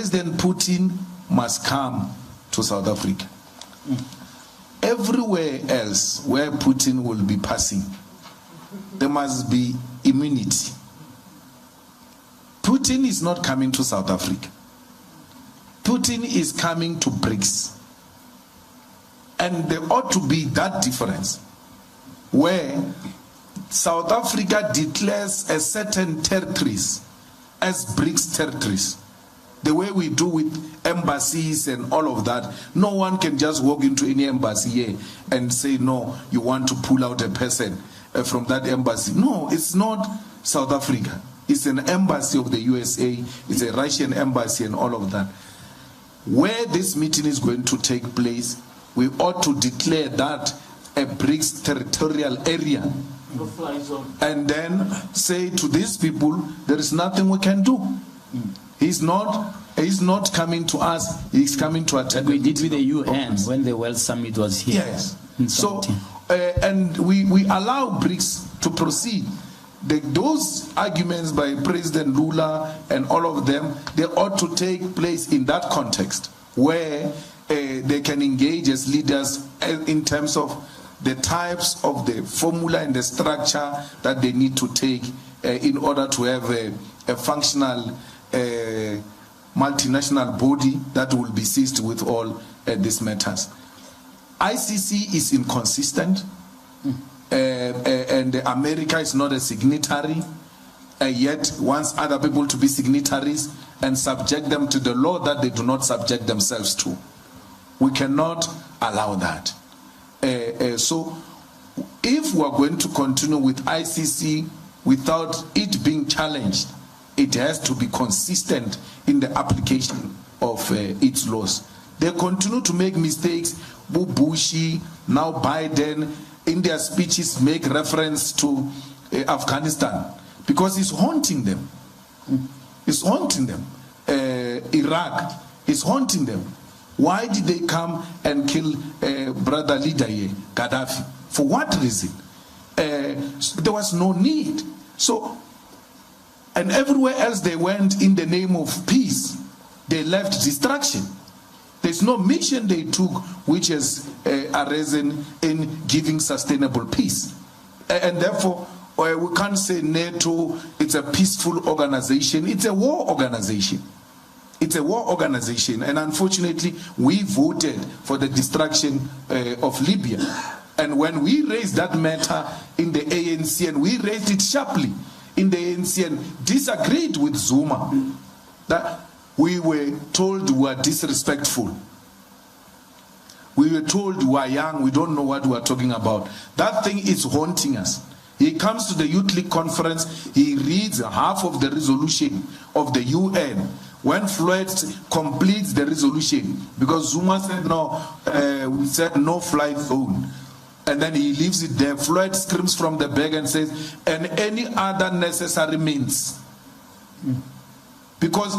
President Putin must come to South Africa. Everywhere else where Putin will be passing, there must be immunity. Putin is not coming to South Africa. Putin is coming to Brics. And there ought to be that difference where South Africa declares a certain territories as Brics territories. The way we do with embassies and all of that. No one can just walk into any embassy here and say, no, you want to pull out a person from that embassy. No, it's not South Africa. It's an embassy of the USA. It's a Russian embassy and all of that. Where this meeting is going to take place, we ought to declare that a Brics territorial area. And then say to these people, there is nothing we can do. He's not coming to us, he's coming to attend. We did with the UN when the World Summit was here. Yes. So, and we allow Brics to proceed. Those arguments by President Lula and all of them, they ought to take place in that context where they can engage as leaders in terms of the types of the formula and the structure that they need to take in order to have a functional multinational body that will be seized with all these matters. ICC is inconsistent, and America is not a signatory, yet wants other people to be signatories and subject them to the law that they do not subject themselves to. We cannot allow that. So if we are going to continue with ICC without it being challenged, it has to be consistent in the application of its laws. They continue to make mistakes. Bushi, now Biden, in their speeches make reference to Afghanistan because it's haunting them. It's haunting them. Iraq is haunting them. Why did they come and kill brother leader here, Gaddafi? For what reason? There was no need. So, and everywhere else they went in the name of peace, they left destruction. There's no mission they took which has arisen in giving sustainable peace. And therefore, we can't say NATO, it's a peaceful organization. It's a war organization. It's a war organization, and unfortunately, we voted for the destruction of Libya. And when we raised that matter in the ANC, and we raised it sharply in the ANC and disagreed with Zuma, that we were told we were disrespectful. We were told we are young, we don't know what we are talking about. That thing is haunting us. He comes to the Youth League conference, he reads half of the resolution of the UN. When Floyd completes the resolution, because Zuma said no, we said no flight zone, and then he leaves it there, Floyd screams from the back and says, and any other necessary means. Because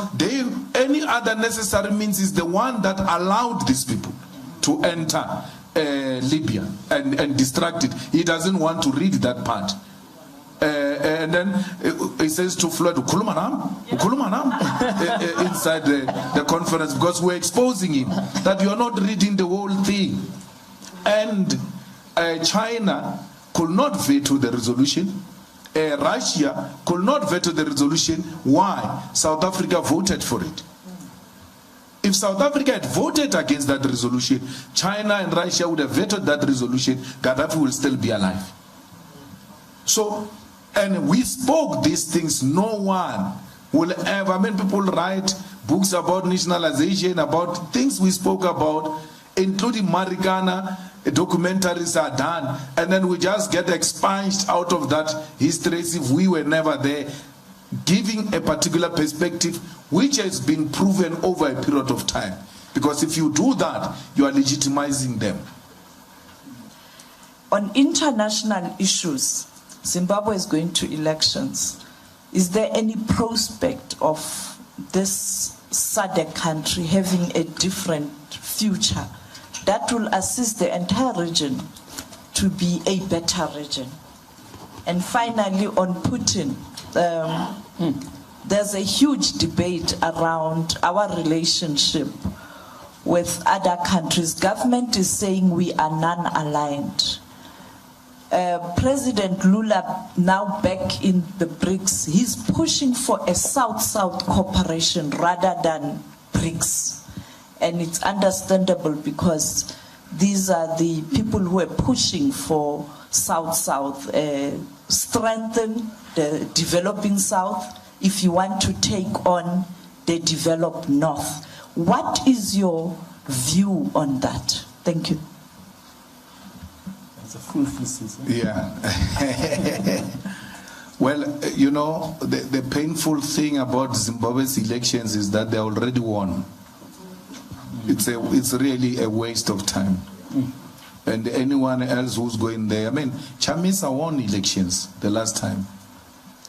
any other necessary means is the one that allowed these people to enter Libya and distract it. He doesn't want to read that part. And then he says to Floyd, inside the conference, because we're exposing him that you are not reading the whole thing. And China could not veto the resolution. Russia could not veto the resolution. Why? South Africa voted for it. If South Africa had voted against that resolution, China and Russia would have vetoed that resolution. Gaddafi will still be alive. So, and we spoke these things. No one will ever, I mean, people write books about nationalization, about things we spoke about, including Marikana, documentaries are done, and then we just get expunged out of that history as if we were never there, giving a particular perspective which has been proven over a period of time. Because if you do that, you are legitimizing them. On international issues, Zimbabwe is going to elections. Is there any prospect of this SADC country having a different future that will assist the entire region to be a better region? And finally, on Putin, there's a huge debate around our relationship with other countries. Government is saying we are non-aligned. President Lula, now back in the Brics, he's pushing for a South-South cooperation rather than Brics. And it's understandable because these are the people who are pushing for South-South, strengthen the developing South if you want to take on the developed North. What is your view on that? Thank you. That's a full thesis. Yeah. Well, you know, the painful thing about Zimbabwe's elections is that they already won. It's really a waste of time. And anyone else who's going there, I mean, Chamisa won elections the last time.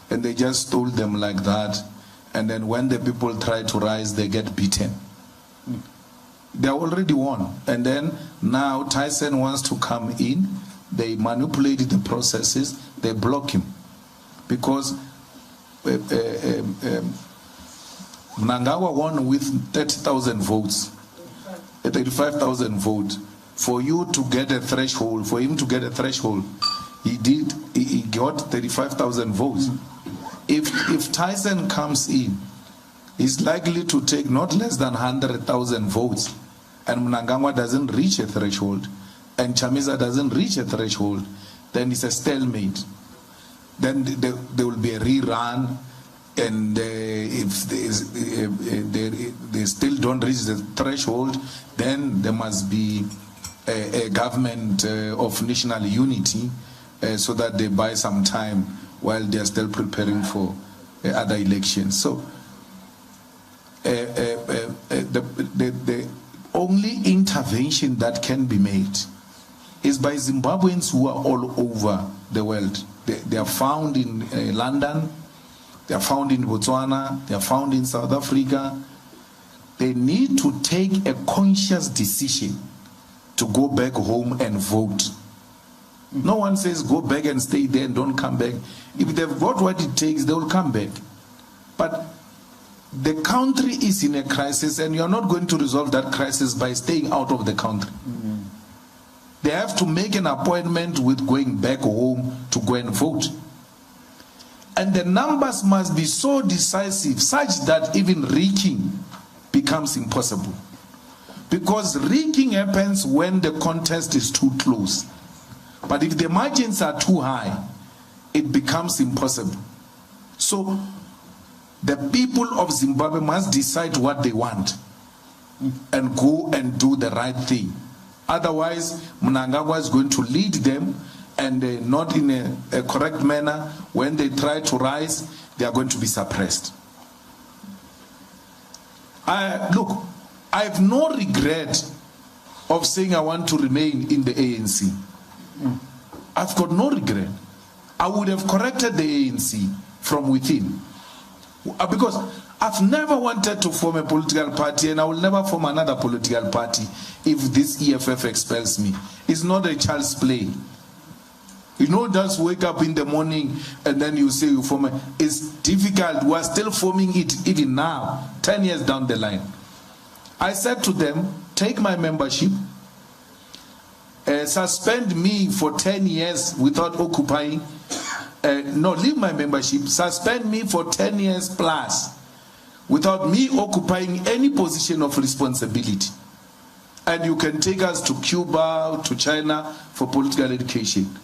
And they just told them like that. And then when the people try to rise, they get beaten. They already won. And then now Tyson wants to come in. They manipulated the processes. They block him. Because Mnangagwa won with 30,000 votes. 35,000 votes. For you to get a threshold, for him to get a threshold, he got 35,000 votes. If Tyson comes in, he's likely to take not less than 100,000 votes, and Mnangagwa doesn't reach a threshold, and Chamisa doesn't reach a threshold, then it's a stalemate. Then there will be a rerun, and if they still don't reach the threshold, then there must be a government of national unity so that they buy some time while they are still preparing for other elections. So the only intervention that can be made is by Zimbabweans who are all over the world. They are found in London, they are found in Botswana, they are found in South Africa. They need to take a conscious decision to go back home and vote. No one says go back and stay there and don't come back. If they've got what it takes, they will come back. But the country is in a crisis, and you're not going to resolve that crisis by staying out of the country. They have to make an appointment with going back home to go and vote. And the numbers must be so decisive such that even rigging becomes impossible. Because rigging happens when the contest is too close. But if the margins are too high, it becomes impossible. So the people of Zimbabwe must decide what they want and go and do the right thing. Otherwise, Mnangagwa is going to lead them, and not in a correct manner. When they try to rise, they are going to be suppressed. Look, I have no regret of saying I want to remain in the ANC. I've got no regret. I would have corrected the ANC from within. Because I've never wanted to form a political party, and I will never form another political party if this EFF expels me. It's not a child's play. You don't just wake up in the morning and then you say you form it. It's difficult. We are still forming it even now, 10 years down the line. I said to them, take my membership, suspend me for 10 years without occupying. No, leave my membership, suspend me for 10 years plus without me occupying any position of responsibility. And you can take us to Cuba, to China for political education.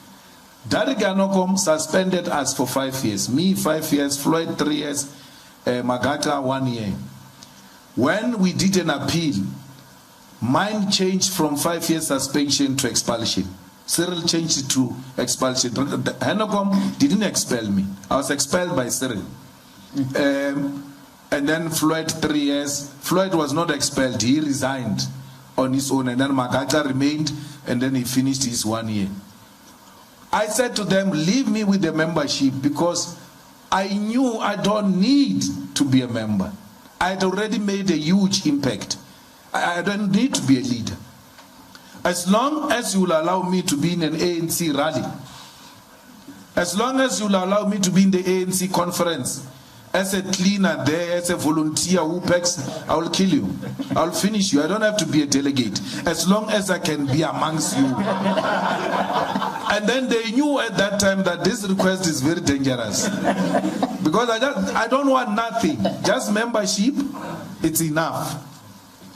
Derek Anokom suspended us for 5 years. Me 5 years, Floyd 3 years, Magata 1 year. When we did an appeal, mine changed from 5 years suspension to expulsion. Cyril changed it to expulsion. Anokom didn't expel me. I was expelled by Cyril. And then Floyd 3 years. Floyd was not expelled. He resigned on his own. And then Magata remained, and then he finished his 1 year. I said to them, leave me with the membership, because I knew I don't need to be a member. I had already made a huge impact. I don't need to be a leader. As long as you will allow me to be in an ANC rally, as long as you will allow me to be in the ANC conference, as a cleaner there, as a volunteer who packs, I will kill you. I will finish you. I don't have to be a delegate. As long as I can be amongst you. And then they knew at that time that this request is very dangerous. Because I don't want nothing. Just membership, it's enough.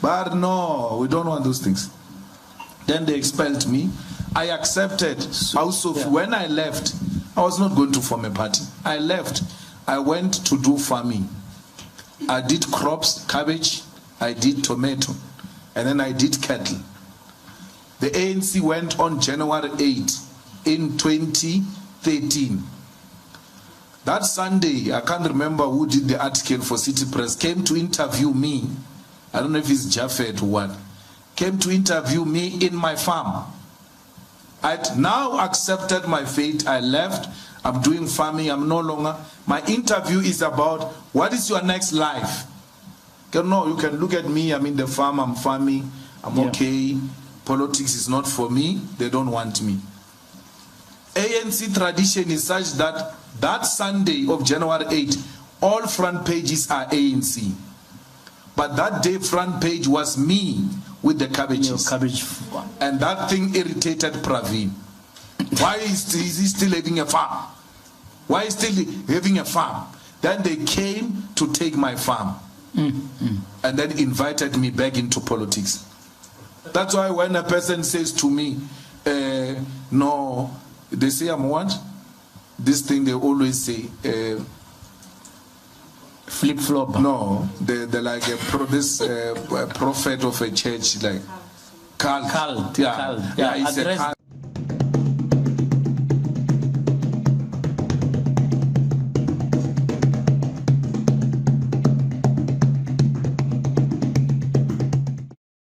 But no, we don't want those things. Then they expelled me. I accepted. Also, when I left, I was not going to form a party. I left. I went to do farming. I did crops, cabbage, I did tomato, and then I did cattle. The ANC went on January 8 in 2013. That Sunday, I can't remember who did the article for City Press, came to interview me. I don't know if it's Japheth or what. Came to interview me in my farm. I'd now accepted my fate. I left. I'm doing farming. I'm no longer. My interview is about what is your next life. No, you can look at me. I'm in the farm. I'm farming. I'm okay. Politics is not for me. They don't want me. ANC tradition is such that that Sunday of January 8, all front pages are ANC. But that day front page was me with the cabbages. And that thing irritated Praveen. Why is he still having a farm? Why is he still having a farm? Then they came to take my farm. And then invited me back into politics. That's why when a person says to me, no, they say I'm what? This thing they always say, flip-flop. No, they're like this prophet of a church, like cult. Cult. Yeah, Yeah, it's a cult.